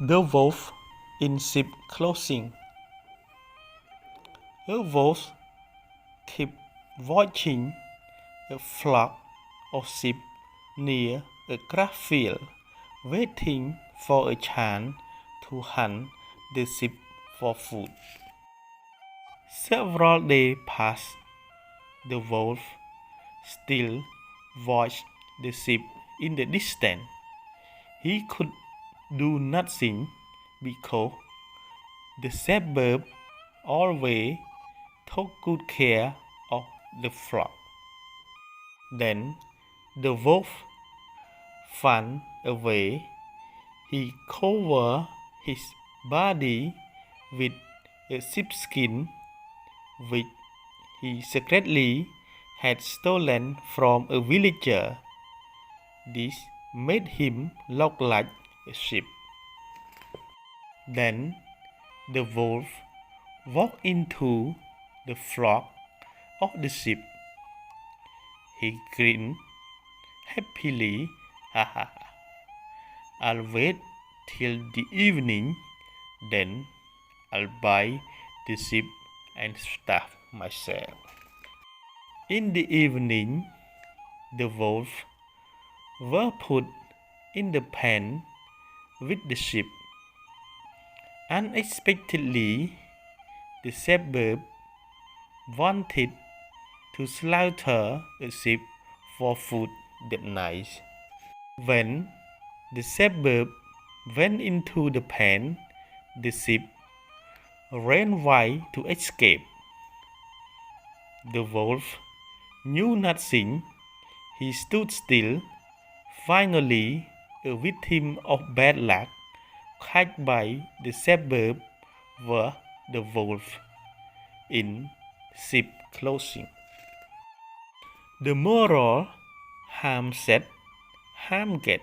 The wolf in sheep clothing. A wolf kept watching a flock of sheep near a grass field, waiting for a chance to hunt the sheep for food. Several days passed. The wolf still watched the sheep in the distance. He could do nothing because the shepherd always took good care of the flock. Then the wolf found a way. He covered his body with a sheepskin which he secretly had stolen from a villager. This made him look like a sheep. Then the wolf walked into the flock of the sheep. He grinned happily. Ha ha ha. I'll wait till the evening, then I'll buy the sheep and starve myself. In the evening, the wolf were put in the pen with the sheep. Unexpectedly, the shepherd wanted to slaughter a sheep for food that night. When the shepherd went into the pen, the sheep ran wide to escape. The wolf knew nothing. He stood still. Finally, a victim of bad luck, caught by the shepherd, were the wolf in sheep clothing. The moral: harm said, harm get.